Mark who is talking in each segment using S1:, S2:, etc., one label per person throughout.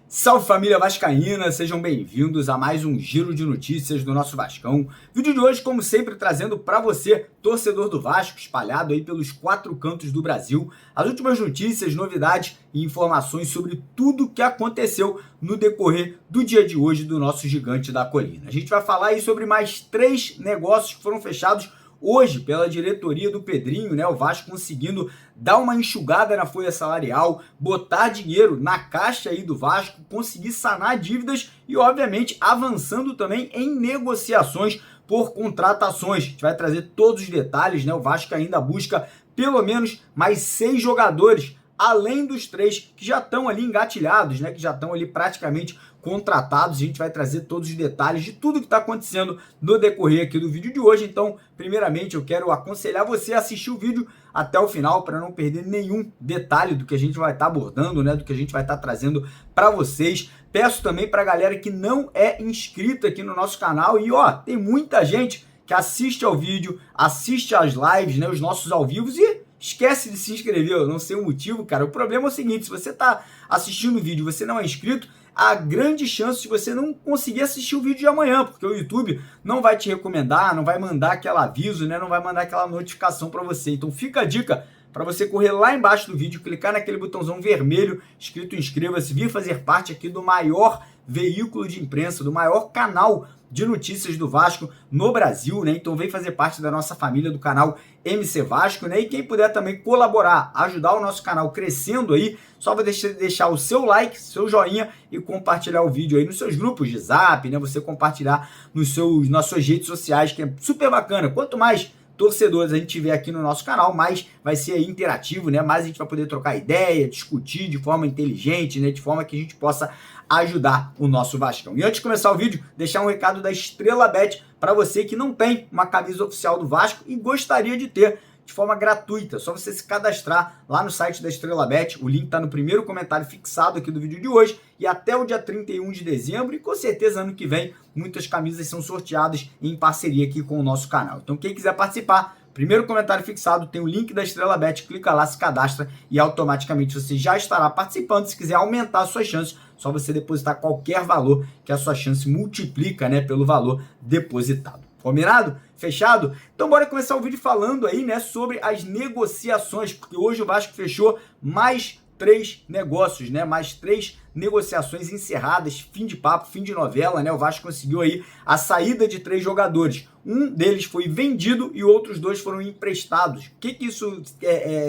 S1: Salve família vascaína, sejam bem-vindos a mais um giro de notícias do nosso Vascão. Vídeo de hoje, como sempre, trazendo para você, torcedor do Vasco, espalhado aí pelos 4 cantos do Brasil, as últimas notícias, novidades e informações sobre tudo que aconteceu no decorrer do dia de hoje do nosso gigante da colina. A gente vai falar aí sobre mais 3 negócios que foram fechados hoje pela diretoria do Pedrinho, né? O Vasco conseguindo dar uma enxugada na folha salarial, botar dinheiro na caixa aí do Vasco, conseguir sanar dívidas e, obviamente, avançando também em negociações por contratações. A gente vai trazer todos os detalhes, né? O Vasco ainda busca pelo menos mais 6 jogadores, além dos 3 que já estão ali engatilhados, né? Que já estão ali praticamente contratados. A gente vai trazer todos os detalhes de tudo que está acontecendo no decorrer aqui do vídeo de hoje. Então, primeiramente, eu quero aconselhar você a assistir o vídeo até o final para não perder nenhum detalhe do que a gente vai estar abordando, né? Do que a gente vai estar trazendo para vocês. Peço também para a galera que não é inscrita aqui no nosso canal e, ó, tem muita gente que assiste ao vídeo, assiste às lives, né? Os nossos ao vivo e esquece de se inscrever. Eu não sei o motivo, cara. O problema é o seguinte: se você está assistindo o vídeo e você não é inscrito, há grande chance de você não conseguir assistir o vídeo de amanhã, porque o YouTube não vai te recomendar, não vai mandar aquele aviso, né? Não vai mandar aquela notificação para você. Então fica a dica para você correr lá embaixo do vídeo, clicar naquele botãozão vermelho escrito inscreva-se, vir fazer parte aqui do maior veículo de imprensa, do maior canal de notícias do Vasco no Brasil, né? Então vem fazer parte da nossa família do canal MC Vasco, né? E quem puder também colaborar, ajudar o nosso canal crescendo aí, só vai deixar o seu like, seu joinha e compartilhar o vídeo aí nos seus grupos de Zap, né? Você compartilhar nas suas redes sociais, que é super bacana. Quanto mais torcedores a gente tiver aqui no nosso canal, mais vai ser aí interativo, né? Mais a gente vai poder trocar ideia, discutir de forma inteligente, né? De forma que a gente possa ajudar o nosso Vascão. E antes de começar o vídeo, deixar um recado da Estrela Bet para você que não tem uma camisa oficial do Vasco e gostaria de ter de forma gratuita. Só você se cadastrar lá no site da Estrela Bet. O link está no primeiro comentário fixado aqui do vídeo de hoje e até o dia 31 de dezembro. E com certeza ano que vem muitas camisas são sorteadas em parceria aqui com o nosso canal. Então quem quiser participar, primeiro comentário fixado, tem o link da Estrela Bet, clica lá, se cadastra e automaticamente você já estará participando. Se quiser aumentar as suas chances, só você depositar qualquer valor que a sua chance multiplica, né, pelo valor depositado. Combinado? Fechado? Então bora começar o vídeo falando aí, né, sobre as negociações, porque hoje o Vasco fechou mais 3 negócios, né, mais 3 negociações encerradas, fim de papo, fim de novela, né, o Vasco conseguiu aí a saída de 3 jogadores. Um deles foi vendido e outros 2 foram emprestados. O que isso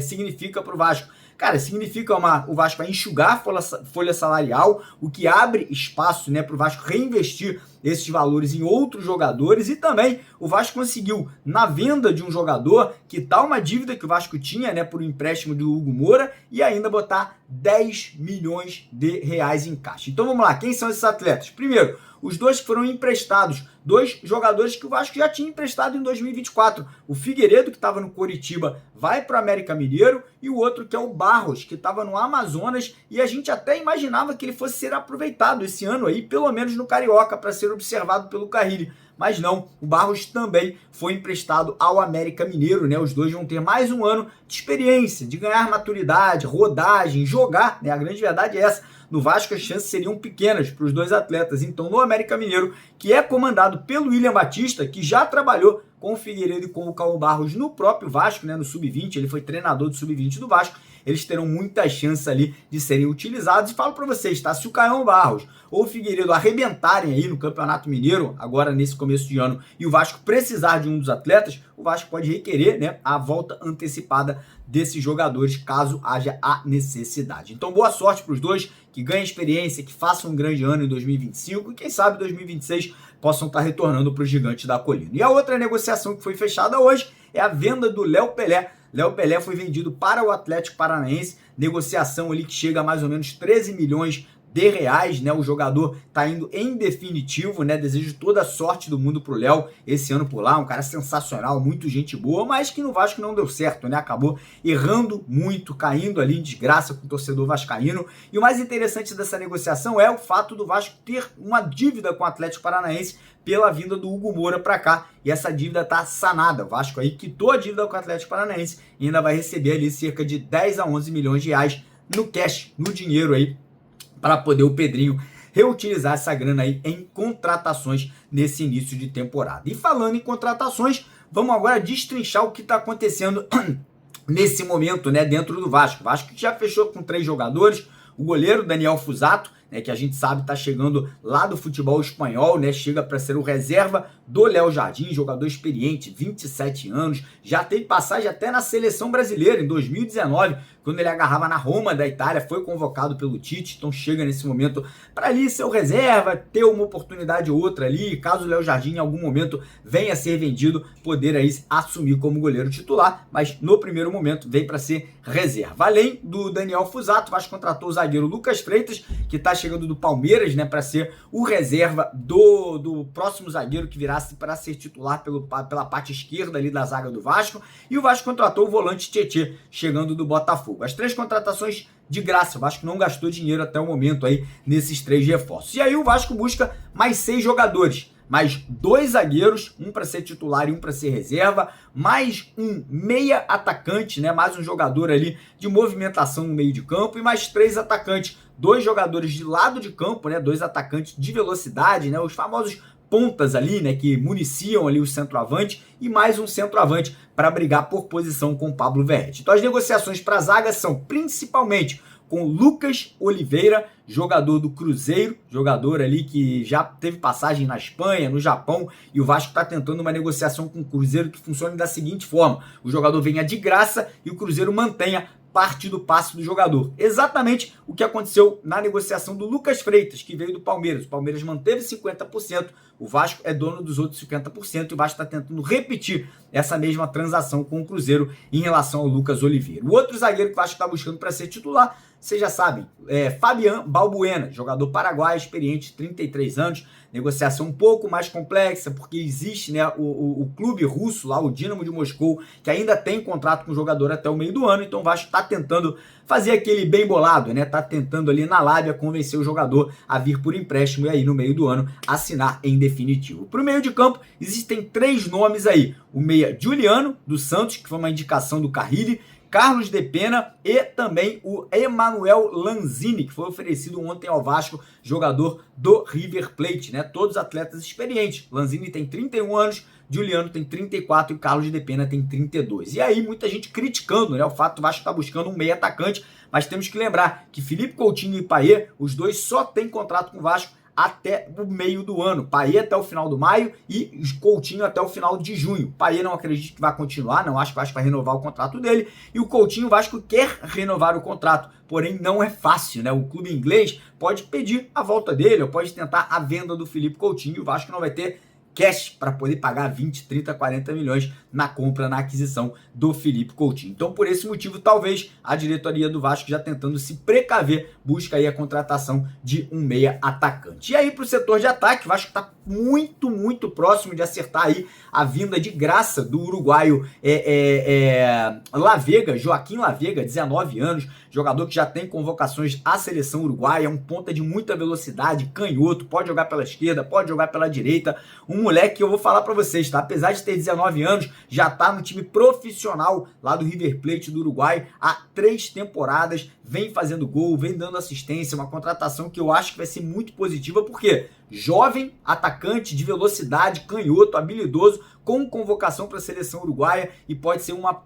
S1: significa para o Vasco? Cara, significa o Vasco vai enxugar a folha salarial, o que abre espaço, né, para o Vasco reinvestir esses valores em outros jogadores e também o Vasco conseguiu, na venda de um jogador, quitar uma dívida que o Vasco tinha, né, por um empréstimo do Hugo Moura e ainda botar 10 milhões de reais em caixa. Então vamos lá, quem são esses atletas? Primeiro, os 2 que foram emprestados, 2 jogadores que o Vasco já tinha emprestado em 2024. O Figueiredo, que estava no Coritiba, vai para o América Mineiro, e o outro que é o Barros, que estava no Amazonas, e a gente até imaginava que ele fosse ser aproveitado esse ano aí, pelo menos no Carioca, para ser observado pelo Carrilli. Mas não, o Barros também foi emprestado ao América Mineiro, né? Os 2 vão ter mais um ano de experiência, de ganhar maturidade, rodagem, jogar, né? A grande verdade é essa. No Vasco as chances seriam pequenas para os 2 atletas. Então no América Mineiro, que é comandado pelo William Batista, que já trabalhou com o Figueiredo e com o Cauã Barros no próprio Vasco, né? No Sub-20, ele foi treinador do Sub-20 do Vasco. Eles terão muita chance ali de serem utilizados. E falo para vocês, tá? Se o Cauã Barros ou o Figueiredo arrebentarem aí no Campeonato Mineiro, agora nesse começo de ano, e o Vasco precisar de um dos atletas, o Vasco pode requerer, né, a volta antecipada desses jogadores, caso haja a necessidade. Então boa sorte para os 2, que ganhem experiência, que façam um grande ano em 2025 e quem sabe 2026 possam estar retornando para o gigante da colina. E a outra negociação que foi fechada hoje é a venda do Léo Pelé. Léo Pelé foi vendido para o Atlético Paranaense, negociação ali que chega a mais ou menos 13 milhões R$100 milhões, né? O jogador tá indo em definitivo, né? Desejo toda a sorte do mundo pro Léo esse ano por lá, um cara sensacional, muito gente boa, mas que no Vasco não deu certo, né? Acabou errando muito, caindo ali em desgraça com o torcedor vascaíno. E o mais interessante dessa negociação é o fato do Vasco ter uma dívida com o Atlético Paranaense pela vinda do Hugo Moura para cá, e essa dívida tá sanada. O Vasco aí quitou a dívida com o Atlético Paranaense e ainda vai receber ali cerca de 10 a 11 milhões de reais no cash, no dinheiro aí, para poder o Pedrinho reutilizar essa grana aí em contratações nesse início de temporada. E falando em contratações, vamos agora destrinchar o que está acontecendo nesse momento, né, dentro do Vasco. O Vasco já fechou com 3 jogadores, o goleiro Daniel Fusato, né, que a gente sabe está chegando lá do futebol espanhol, né, chega para ser o reserva do Léo Jardim, jogador experiente, 27 anos, já teve passagem até na seleção brasileira em 2019, quando ele agarrava na Roma da Itália, foi convocado pelo Tite, então chega nesse momento para ali ser o reserva, ter uma oportunidade ou outra ali, caso o Léo Jardim em algum momento venha a ser vendido, poder aí assumir como goleiro titular, mas no primeiro momento vem para ser reserva. Além do Daniel Fusato, o Vasco contratou o zagueiro Lucas Freitas, que está chegando do Palmeiras, né, para ser o reserva do próximo zagueiro que virá para ser titular pela parte esquerda ali da zaga do Vasco, e o Vasco contratou o volante Tietê, chegando do Botafogo. As 3 contratações de graça, o Vasco não gastou dinheiro até o momento aí nesses 3 reforços. E aí o Vasco busca mais 6 jogadores, mais 2 zagueiros, um para ser titular e um para ser reserva, mais um meia atacante, né, mais um jogador ali de movimentação no meio de campo e mais 3 atacantes, 2 jogadores de lado de campo, né, 2 atacantes de velocidade, né, os famosos pontas ali, né, que municiam ali o centroavante, e mais um centroavante para brigar por posição com o Pablo Verratti. Então as negociações para a zaga são principalmente com Lucas Oliveira, jogador do Cruzeiro, jogador ali que já teve passagem na Espanha, no Japão, e o Vasco está tentando uma negociação com o Cruzeiro que funcione da seguinte forma: o jogador venha de graça e o Cruzeiro mantenha parte do passe do jogador. Exatamente o que aconteceu na negociação do Lucas Freitas, que veio do Palmeiras. O Palmeiras manteve 50%, o Vasco é dono dos outros 50%, e o Vasco está tentando repetir essa mesma transação com o Cruzeiro em relação ao Lucas Oliveira. O outro zagueiro que o Vasco está buscando para ser titular, vocês já sabem, é Fabián Balbuena, jogador paraguaio, experiente, 33 anos, negociação um pouco mais complexa, porque existe, né, o clube russo lá, o Dinamo de Moscou, que ainda tem contrato com o jogador até o meio do ano, então o Vasco está tentando fazer aquele bem bolado, né, tá tentando ali na lábia convencer o jogador a vir por empréstimo e aí no meio do ano assinar em definitivo. Para o meio de campo, existem 3 nomes aí: o meia Juliano, do Santos, que foi uma indicação do Carrilli, Carlos de Pena e também o Emanuel Lanzini, que foi oferecido ontem ao Vasco, jogador do River Plate, né? Todos atletas experientes. Lanzini tem 31 anos, Juliano tem 34 e Carlos de Pena tem 32. E aí muita gente criticando, né, o fato do Vasco estar buscando um meio atacante, mas temos que lembrar que Felipe Coutinho e Payet, os dois só têm contrato com o Vasco até o meio do ano. Payet até o final do maio e Coutinho até o final de junho. Payet não acredito que vai continuar, não acho que o Vasco vai renovar o contrato dele, e o Coutinho, o Vasco quer renovar o contrato, porém não é fácil, né? O clube inglês pode pedir a volta dele, ou pode tentar a venda do Felipe Coutinho, e o Vasco não vai ter cash para poder pagar 20, 30, 40 milhões na compra, na aquisição do Felipe Coutinho. Então, por esse motivo, talvez a diretoria do Vasco, já tentando se precaver, busca aí a contratação de um meia atacante. E aí, para o setor de ataque, o Vasco está muito próximo de acertar aí a vinda de graça do uruguaio Lavega, Joaquim Lavega, 19 anos, jogador que já tem convocações à seleção uruguaia, um ponta de muita velocidade, canhoto, pode jogar pela esquerda, pode jogar pela direita, um moleque que eu vou falar para vocês, tá? Apesar de ter 19 anos, já tá no time profissional lá do River Plate do Uruguai há 3 temporadas, vem fazendo gol, vem dando assistência, uma contratação que eu acho que vai ser muito positiva, porque jovem, atacante de velocidade, canhoto, habilidoso, com convocação para a seleção uruguaia, e pode ser uma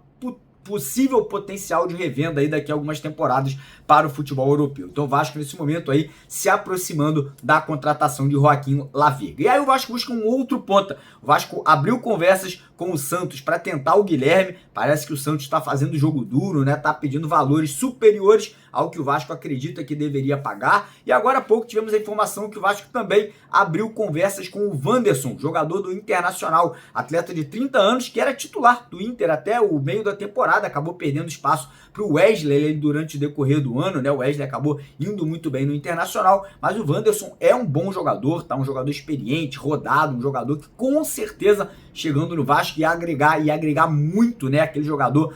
S1: possível potencial de revenda aí daqui a algumas temporadas para o futebol europeu. Então o Vasco nesse momento aí se aproximando da contratação de Joaquim Lavega. E aí o Vasco busca um outro ponta. O Vasco abriu conversas com o Santos para tentar o Guilherme. Parece que o Santos está fazendo jogo duro, né? Tá pedindo valores superiores ao que o Vasco acredita que deveria pagar. E agora há pouco tivemos a informação que o Vasco também abriu conversas com o Wanderson, jogador do Internacional, atleta de 30 anos, que era titular do Inter até o meio da temporada, acabou perdendo espaço para o Wesley durante o decorrer do ano, né? O Wesley acabou indo muito bem no Internacional, mas o Wanderson é um bom jogador, tá? Um jogador experiente, rodado, um jogador que com certeza chegando no Vasco ia agregar muito, né? Aquele jogador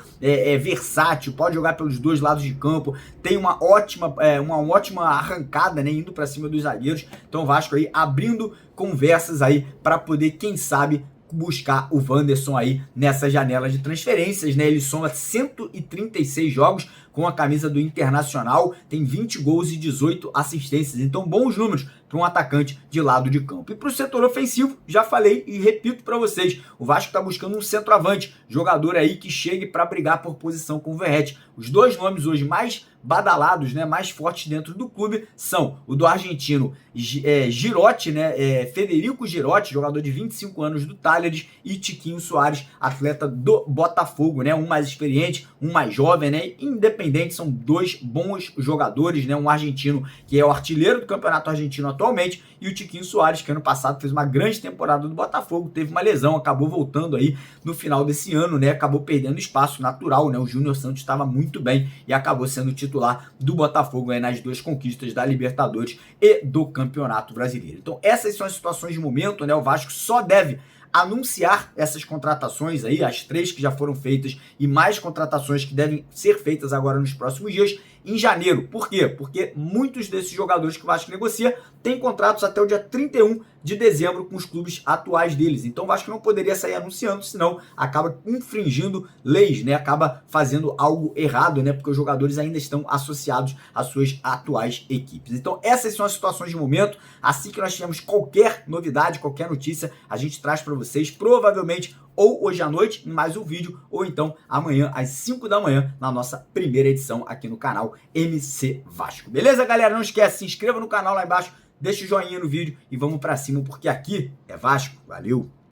S1: versátil, pode jogar pelos dois lados de campo, tem uma ótima arrancada, né? Indo para cima dos zagueiros. Então o Vasco aí abrindo conversas aí para poder, quem sabe, buscar o Wanderson aí nessa janela de transferências, né? Ele soma 136 jogos com a camisa do Internacional, tem 20 gols e 18 assistências, então bons números para um atacante de lado de campo. E para o setor ofensivo, já falei e repito para vocês, o Vasco está buscando um centroavante, jogador aí que chegue para brigar por posição com o Verratti. Os dois nomes hoje mais badalados, né, mais fortes dentro do clube são o do argentino Girotti, né, Federico Girotti, jogador de 25 anos do Talleres, e Tiquinho Soares, atleta do Botafogo, né, um mais experiente, um mais jovem, né, independente, são dois bons jogadores, né, um argentino que é o artilheiro do campeonato argentino atualmente, e o Tiquinho Soares, que ano passado fez uma grande temporada do Botafogo, teve uma lesão, acabou voltando aí no final desse ano, né, acabou perdendo espaço natural, né, o Júnior Santos estava muito bem e acabou sendo titular do Botafogo aí nas duas conquistas da Libertadores e do Campeonato Brasileiro. Então essas são as situações de momento, né, o Vasco só deve anunciar essas contratações aí, as 3 que já foram feitas e mais contratações que devem ser feitas agora nos próximos dias, em janeiro. Por quê? Porque muitos desses jogadores que o Vasco negocia têm contratos até o dia 31 de dezembro com os clubes atuais deles. Então o Vasco não poderia sair anunciando, senão acaba infringindo leis, né? Acaba fazendo algo errado, né? Porque os jogadores ainda estão associados às suas atuais equipes. Então essas são as situações de momento. Assim que nós tivermos qualquer novidade, qualquer notícia, a gente traz para vocês, provavelmente ou hoje à noite em mais um vídeo, ou então amanhã às 5 da manhã na nossa primeira edição aqui no canal MC Vasco. Beleza, galera? Não esquece, se inscreva no canal lá embaixo, deixa o joinha no vídeo e vamos pra cima, porque aqui é Vasco. Valeu!